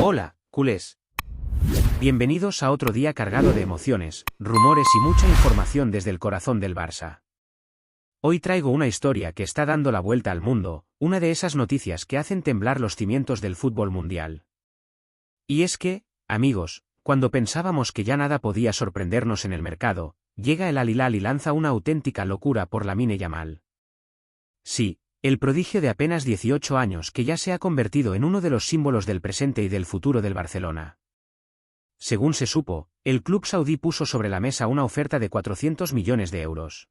Hola, culés. Bienvenidos a otro día cargado de emociones, rumores y mucha información desde el corazón del Barça. Hoy traigo una historia que está dando la vuelta al mundo, una de esas noticias que hacen temblar los cimientos del fútbol mundial. Y es que, amigos, cuando pensábamos que ya nada podía sorprendernos en el mercado, llega el Al Hilal y lanza una auténtica locura por Lamine Yamal. Sí, el prodigio de apenas 18 años que ya se ha convertido en uno de los símbolos del presente y del futuro del Barcelona. Según se supo, el club saudí puso sobre la mesa una oferta de 400 millones de euros.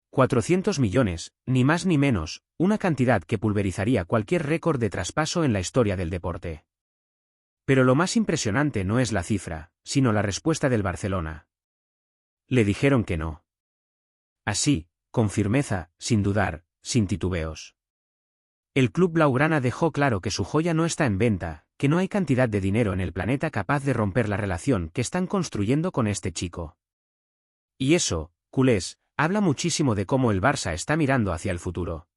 400 millones, ni más ni menos, una cantidad que pulverizaría cualquier récord de traspaso en la historia del deporte. Pero lo más impresionante no es la cifra, sino la respuesta del Barcelona. Le dijeron que no. Así, con firmeza, sin dudar, sin titubeos. El club blaugrana dejó claro que su joya no está en venta, que no hay cantidad de dinero en el planeta capaz de romper la relación que están construyendo con este chico. Y eso, culés, habla muchísimo de cómo el Barça está mirando hacia el futuro.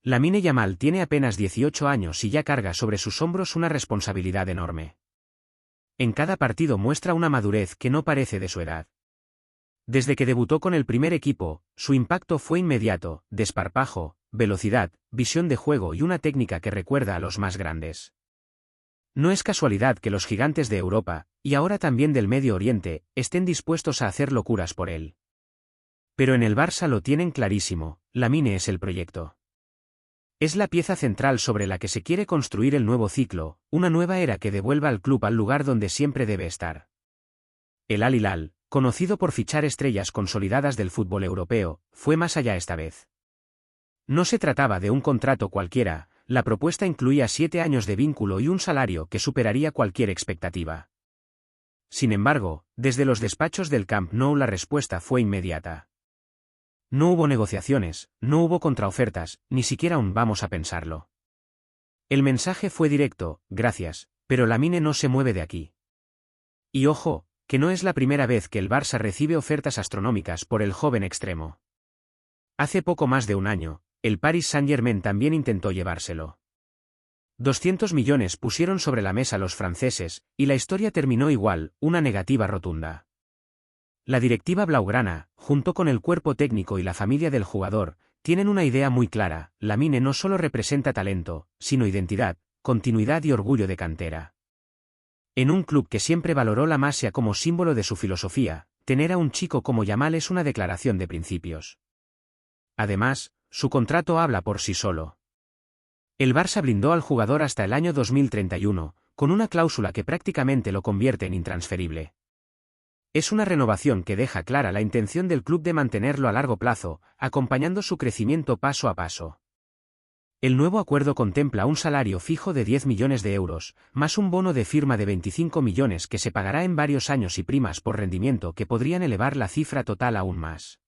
Lamine Yamal tiene apenas 18 años y ya carga sobre sus hombros una responsabilidad enorme. En cada partido muestra una madurez que no parece de su edad. Desde que debutó con el primer equipo, su impacto fue inmediato, desparpajo, velocidad, visión de juego y una técnica que recuerda a los más grandes. No es casualidad que los gigantes de Europa, y ahora también del Medio Oriente, estén dispuestos a hacer locuras por él. Pero en el Barça lo tienen clarísimo, Lamine es el proyecto. Es la pieza central sobre la que se quiere construir el nuevo ciclo, una nueva era que devuelva al club al lugar donde siempre debe estar. El Al Hilal, conocido por fichar estrellas consolidadas del fútbol europeo, fue más allá esta vez. No se trataba de un contrato cualquiera, la propuesta incluía 7 años de vínculo y un salario que superaría cualquier expectativa. Sin embargo, desde los despachos del Camp Nou la respuesta fue inmediata. No hubo negociaciones, no hubo contraofertas, ni siquiera un vamos a pensarlo. El mensaje fue directo, gracias, pero Lamine no se mueve de aquí. Y ojo, que no es la primera vez que el Barça recibe ofertas astronómicas por el joven extremo. Hace poco más de un año, el Paris Saint-Germain también intentó llevárselo. 200 millones pusieron sobre la mesa los franceses, y la historia terminó igual, una negativa rotunda. La directiva blaugrana, junto con el cuerpo técnico y la familia del jugador, tienen una idea muy clara: Lamine no solo representa talento, sino identidad, continuidad y orgullo de cantera. En un club que siempre valoró la Masia como símbolo de su filosofía, tener a un chico como Yamal es una declaración de principios. Además, su contrato habla por sí solo. El Barça blindó al jugador hasta el año 2031, con una cláusula que prácticamente lo convierte en intransferible. Es una renovación que deja clara la intención del club de mantenerlo a largo plazo, acompañando su crecimiento paso a paso. El nuevo acuerdo contempla un salario fijo de 10 millones de euros, más un bono de firma de 25 millones que se pagará en varios años y primas por rendimiento que podrían elevar la cifra total aún más.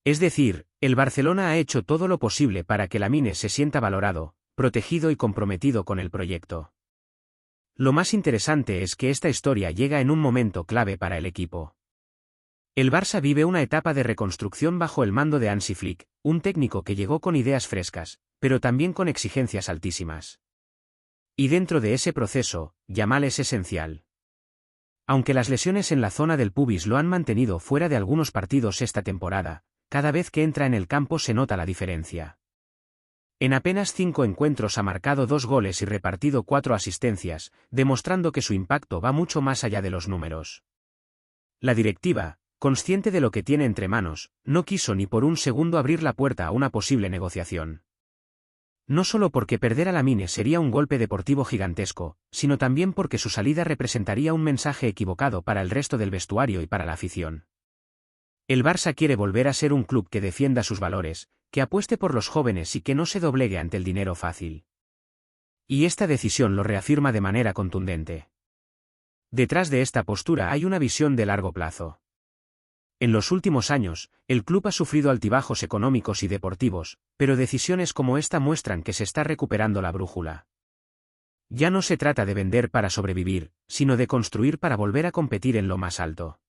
Es decir, el Barcelona ha hecho todo lo posible para que Lamine se sienta valorado, protegido y comprometido con el proyecto. Lo más interesante es que esta historia llega en un momento clave para el equipo. El Barça vive una etapa de reconstrucción bajo el mando de Hansi Flick, un técnico que llegó con ideas frescas, pero también con exigencias altísimas. Y dentro de ese proceso, Yamal es esencial. Aunque las lesiones en la zona del pubis lo han mantenido fuera de algunos partidos esta temporada, cada vez que entra en el campo se nota la diferencia. En apenas 5 encuentros ha marcado 2 goles y repartido 4 asistencias, demostrando que su impacto va mucho más allá de los números. La directiva, consciente de lo que tiene entre manos, no quiso ni por un segundo abrir la puerta a una posible negociación. No solo porque perder a Lamine sería un golpe deportivo gigantesco, sino también porque su salida representaría un mensaje equivocado para el resto del vestuario y para la afición. El Barça quiere volver a ser un club que defienda sus valores, que apueste por los jóvenes y que no se doblegue ante el dinero fácil. Y esta decisión lo reafirma de manera contundente. Detrás de esta postura hay una visión de largo plazo. En los últimos años, el club ha sufrido altibajos económicos y deportivos, pero decisiones como esta muestran que se está recuperando la brújula. Ya no se trata de vender para sobrevivir, sino de construir para volver a competir en lo más alto.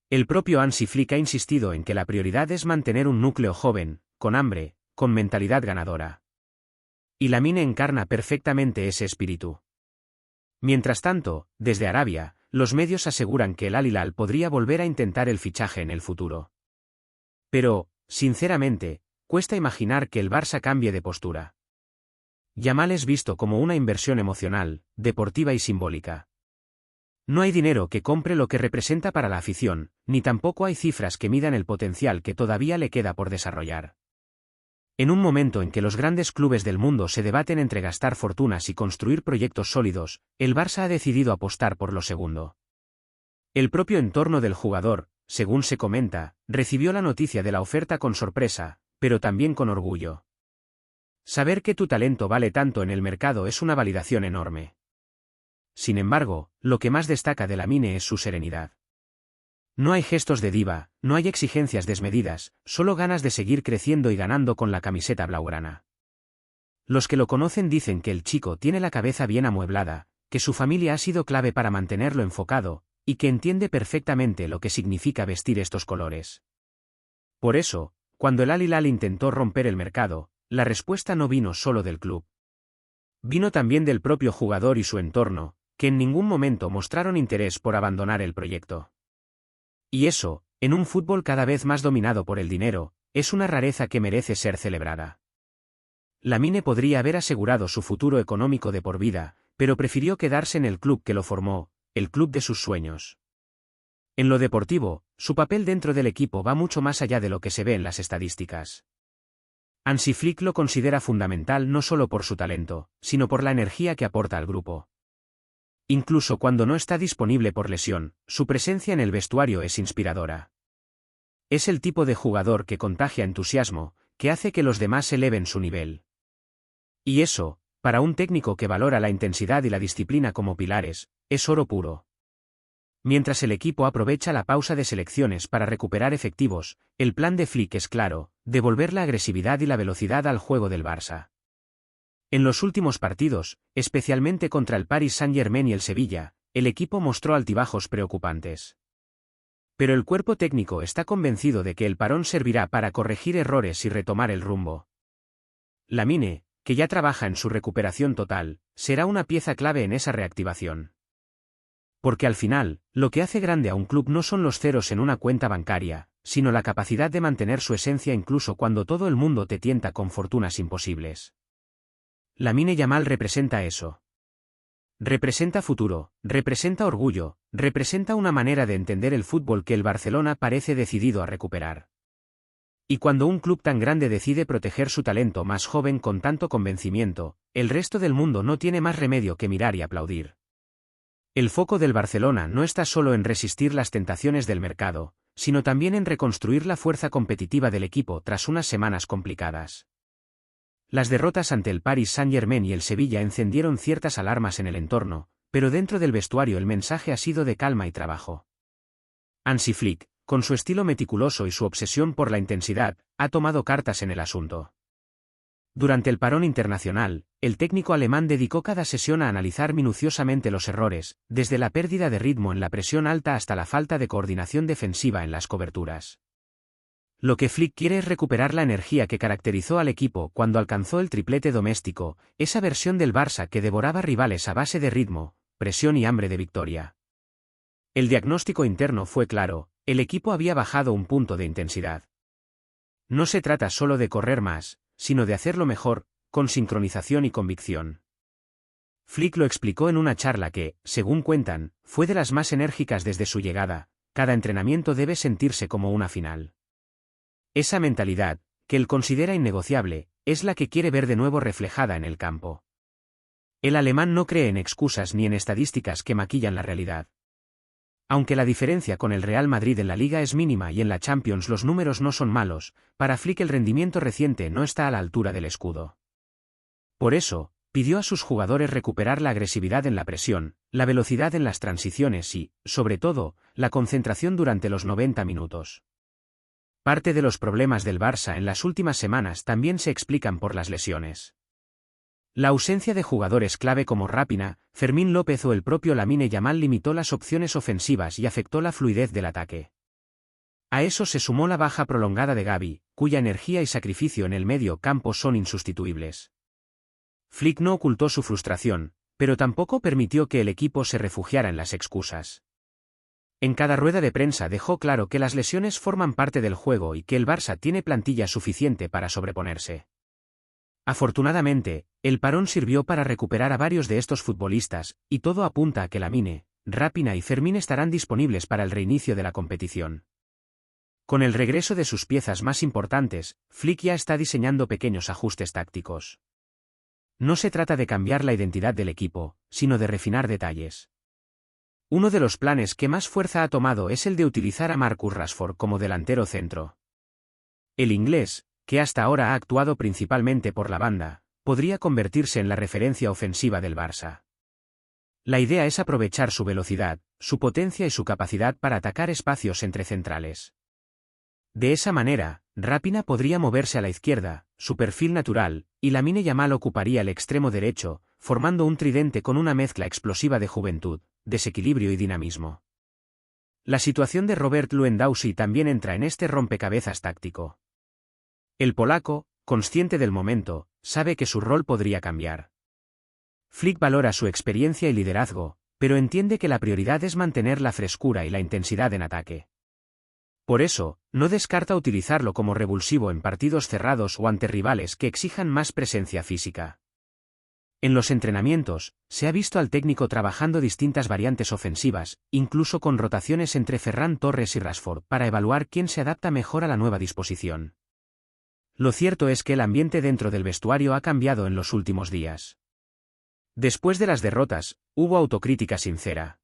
El propio Hansi Flick ha insistido en que la prioridad es mantener un núcleo joven, con hambre, con mentalidad ganadora. Y Lamine encarna perfectamente ese espíritu. Mientras tanto, desde Arabia, los medios aseguran que el Al Hilal podría volver a intentar el fichaje en el futuro. Pero, sinceramente, cuesta imaginar que el Barça cambie de postura. Yamal es visto como una inversión emocional, deportiva y simbólica. No hay dinero que compre lo que representa para la afición, ni tampoco hay cifras que midan el potencial que todavía le queda por desarrollar. En un momento en que los grandes clubes del mundo se debaten entre gastar fortunas y construir proyectos sólidos, el Barça ha decidido apostar por lo segundo. El propio entorno del jugador, según se comenta, recibió la noticia de la oferta con sorpresa, pero también con orgullo. Saber que tu talento vale tanto en el mercado es una validación enorme. Sin embargo, lo que más destaca de Lamine es su serenidad. No hay gestos de diva, no hay exigencias desmedidas, solo ganas de seguir creciendo y ganando con la camiseta blaugrana. Los que lo conocen dicen que el chico tiene la cabeza bien amueblada, que su familia ha sido clave para mantenerlo enfocado, y que entiende perfectamente lo que significa vestir estos colores. Por eso, cuando el Al Hilal intentó romper el mercado, la respuesta no vino solo del club. Vino también del propio jugador y su entorno, que en ningún momento mostraron interés por abandonar el proyecto. Y eso, en un fútbol cada vez más dominado por el dinero, es una rareza que merece ser celebrada. Lamine podría haber asegurado su futuro económico de por vida, pero prefirió quedarse en el club que lo formó, el club de sus sueños. En lo deportivo, su papel dentro del equipo va mucho más allá de lo que se ve en las estadísticas. Hansi Flick lo considera fundamental no solo por su talento, sino por la energía que aporta al grupo. Incluso cuando no está disponible por lesión, su presencia en el vestuario es inspiradora. Es el tipo de jugador que contagia entusiasmo, que hace que los demás eleven su nivel. Y eso, para un técnico que valora la intensidad y la disciplina como pilares, es oro puro. Mientras el equipo aprovecha la pausa de selecciones para recuperar efectivos, el plan de Flick es claro: devolver la agresividad y la velocidad al juego del Barça. En los últimos partidos, especialmente contra el Paris Saint-Germain y el Sevilla, el equipo mostró altibajos preocupantes. Pero el cuerpo técnico está convencido de que el parón servirá para corregir errores y retomar el rumbo. Lamine, que ya trabaja en su recuperación total, será una pieza clave en esa reactivación. Porque al final, lo que hace grande a un club no son los ceros en una cuenta bancaria, sino la capacidad de mantener su esencia incluso cuando todo el mundo te tienta con fortunas imposibles. Lamine Yamal representa eso. Representa futuro, representa orgullo, representa una manera de entender el fútbol que el Barcelona parece decidido a recuperar. Y cuando un club tan grande decide proteger su talento más joven con tanto convencimiento, el resto del mundo no tiene más remedio que mirar y aplaudir. El foco del Barcelona no está solo en resistir las tentaciones del mercado, sino también en reconstruir la fuerza competitiva del equipo tras unas semanas complicadas. Las derrotas ante el Paris Saint-Germain y el Sevilla encendieron ciertas alarmas en el entorno, pero dentro del vestuario el mensaje ha sido de calma y trabajo. Hansi Flick, con su estilo meticuloso y su obsesión por la intensidad, ha tomado cartas en el asunto. Durante el parón internacional, el técnico alemán dedicó cada sesión a analizar minuciosamente los errores, desde la pérdida de ritmo en la presión alta hasta la falta de coordinación defensiva en las coberturas. Lo que Flick quiere es recuperar la energía que caracterizó al equipo cuando alcanzó el triplete doméstico, esa versión del Barça que devoraba rivales a base de ritmo, presión y hambre de victoria. El diagnóstico interno fue claro: el equipo había bajado un punto de intensidad. No se trata solo de correr más, sino de hacerlo mejor, con sincronización y convicción. Flick lo explicó en una charla que, según cuentan, fue de las más enérgicas desde su llegada: cada entrenamiento debe sentirse como una final. Esa mentalidad, que él considera innegociable, es la que quiere ver de nuevo reflejada en el campo. El alemán no cree en excusas ni en estadísticas que maquillan la realidad. Aunque la diferencia con el Real Madrid en la Liga es mínima y en la Champions los números no son malos, para Flick el rendimiento reciente no está a la altura del escudo. Por eso, pidió a sus jugadores recuperar la agresividad en la presión, la velocidad en las transiciones y, sobre todo, la concentración durante los 90 minutos. Parte de los problemas del Barça en las últimas semanas también se explican por las lesiones. La ausencia de jugadores clave como Raphinha, Fermín López o el propio Lamine Yamal limitó las opciones ofensivas y afectó la fluidez del ataque. A eso se sumó la baja prolongada de Gavi, cuya energía y sacrificio en el medio campo son insustituibles. Flick no ocultó su frustración, pero tampoco permitió que el equipo se refugiara en las excusas. En cada rueda de prensa dejó claro que las lesiones forman parte del juego y que el Barça tiene plantilla suficiente para sobreponerse. Afortunadamente, el parón sirvió para recuperar a varios de estos futbolistas, y todo apunta a que Lamine, Raphinha y Fermín estarán disponibles para el reinicio de la competición. Con el regreso de sus piezas más importantes, Flick ya está diseñando pequeños ajustes tácticos. No se trata de cambiar la identidad del equipo, sino de refinar detalles. Uno de los planes que más fuerza ha tomado es el de utilizar a Marcus Rashford como delantero centro. El inglés, que hasta ahora ha actuado principalmente por la banda, podría convertirse en la referencia ofensiva del Barça. La idea es aprovechar su velocidad, su potencia y su capacidad para atacar espacios entre centrales. De esa manera, Raphinha podría moverse a la izquierda, su perfil natural, y Lamine Yamal ocuparía el extremo derecho, formando un tridente con una mezcla explosiva de juventud, desequilibrio y dinamismo. La situación de Robert Lewandowski también entra en este rompecabezas táctico. El polaco, consciente del momento, sabe que su rol podría cambiar. Flick valora su experiencia y liderazgo, pero entiende que la prioridad es mantener la frescura y la intensidad en ataque. Por eso, no descarta utilizarlo como revulsivo en partidos cerrados o ante rivales que exijan más presencia física. En los entrenamientos, se ha visto al técnico trabajando distintas variantes ofensivas, incluso con rotaciones entre Ferran Torres y Rashford, para evaluar quién se adapta mejor a la nueva disposición. Lo cierto es que el ambiente dentro del vestuario ha cambiado en los últimos días. Después de las derrotas, hubo autocrítica sincera.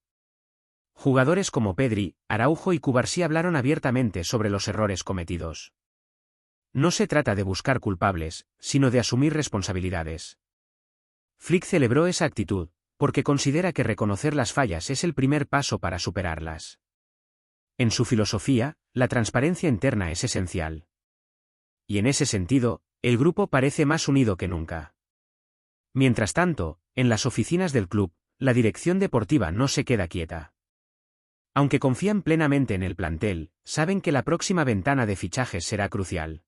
Jugadores como Pedri, Araujo y Cubarsí hablaron abiertamente sobre los errores cometidos. No se trata de buscar culpables, sino de asumir responsabilidades. Flick celebró esa actitud, porque considera que reconocer las fallas es el primer paso para superarlas. En su filosofía, la transparencia interna es esencial. Y en ese sentido, el grupo parece más unido que nunca. Mientras tanto, en las oficinas del club, la dirección deportiva no se queda quieta. Aunque confían plenamente en el plantel, saben que la próxima ventana de fichajes será crucial.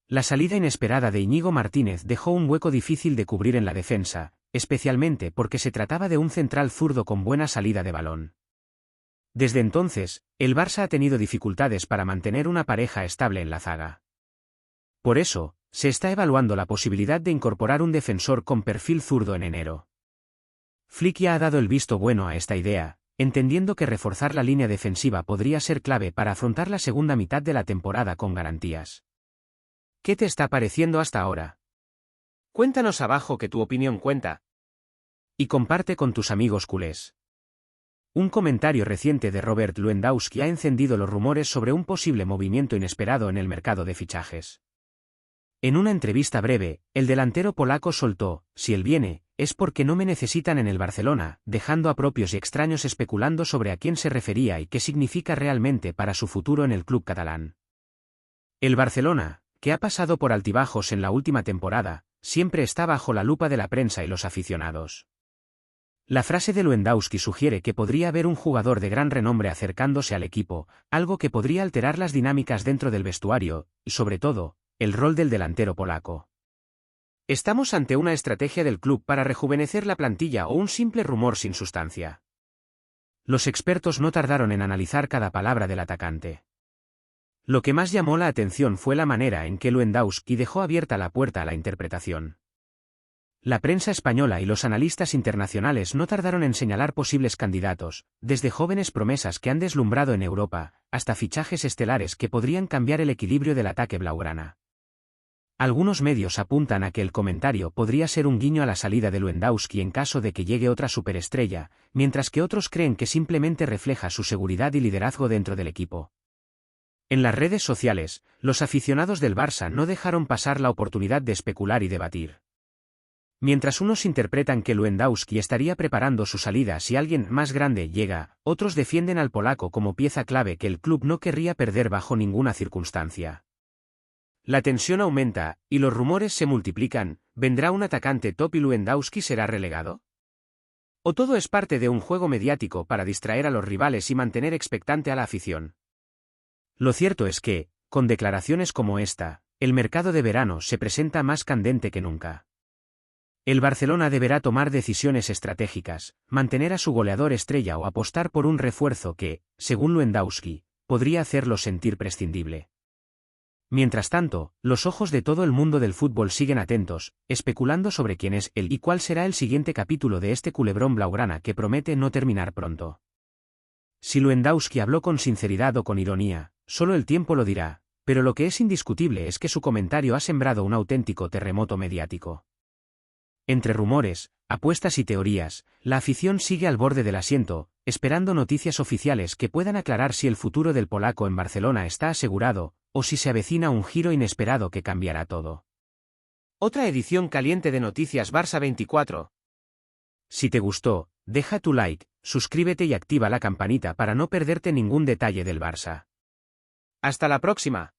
La salida inesperada de Íñigo Martínez dejó un hueco difícil de cubrir en la defensa, especialmente porque se trataba de un central zurdo con buena salida de balón. Desde entonces, el Barça ha tenido dificultades para mantener una pareja estable en la zaga. Por eso, se está evaluando la posibilidad de incorporar un defensor con perfil zurdo en enero. Flick ya ha dado el visto bueno a esta idea, entendiendo que reforzar la línea defensiva podría ser clave para afrontar la segunda mitad de la temporada con garantías. ¿Qué te está pareciendo hasta ahora? Cuéntanos abajo que tu opinión cuenta. Y comparte con tus amigos culés. Un comentario reciente de Robert Lewandowski ha encendido los rumores sobre un posible movimiento inesperado en el mercado de fichajes. En una entrevista breve, el delantero polaco soltó: "Si él viene, es porque no me necesitan en el Barcelona", dejando a propios y extraños especulando sobre a quién se refería y qué significa realmente para su futuro en el club catalán. El Barcelona, que ha pasado por altibajos en la última temporada, siempre está bajo la lupa de la prensa y los aficionados. La frase de Lewandowski sugiere que podría haber un jugador de gran renombre acercándose al equipo, algo que podría alterar las dinámicas dentro del vestuario, y sobre todo, el rol del delantero polaco. ¿Estamos ante una estrategia del club para rejuvenecer la plantilla o un simple rumor sin sustancia? Los expertos no tardaron en analizar cada palabra del atacante. Lo que más llamó la atención fue la manera en que Lewandowski dejó abierta la puerta a la interpretación. La prensa española y los analistas internacionales no tardaron en señalar posibles candidatos, desde jóvenes promesas que han deslumbrado en Europa, hasta fichajes estelares que podrían cambiar el equilibrio del ataque blaugrana. Algunos medios apuntan a que el comentario podría ser un guiño a la salida de Lewandowski en caso de que llegue otra superestrella, mientras que otros creen que simplemente refleja su seguridad y liderazgo dentro del equipo. En las redes sociales, los aficionados del Barça no dejaron pasar la oportunidad de especular y debatir. Mientras unos interpretan que Lewandowski estaría preparando su salida si alguien más grande llega, otros defienden al polaco como pieza clave que el club no querría perder bajo ninguna circunstancia. La tensión aumenta, y los rumores se multiplican: ¿vendrá un atacante top y Lewandowski será relegado? ¿O todo es parte de un juego mediático para distraer a los rivales y mantener expectante a la afición? Lo cierto es que, con declaraciones como esta, el mercado de verano se presenta más candente que nunca. El Barcelona deberá tomar decisiones estratégicas, mantener a su goleador estrella o apostar por un refuerzo que, según Lewandowski, podría hacerlo sentir prescindible. Mientras tanto, los ojos de todo el mundo del fútbol siguen atentos, especulando sobre quién es él y cuál será el siguiente capítulo de este culebrón blaugrana que promete no terminar pronto. Si Lewandowski habló con sinceridad o con ironía, solo el tiempo lo dirá, pero lo que es indiscutible es que su comentario ha sembrado un auténtico terremoto mediático. Entre rumores, apuestas y teorías, la afición sigue al borde del asiento, esperando noticias oficiales que puedan aclarar si el futuro del polaco en Barcelona está asegurado, o si se avecina un giro inesperado que cambiará todo. Otra edición caliente de Noticias Barça 24. Si te gustó, deja tu like, suscríbete y activa la campanita para no perderte ningún detalle del Barça. ¡Hasta la próxima!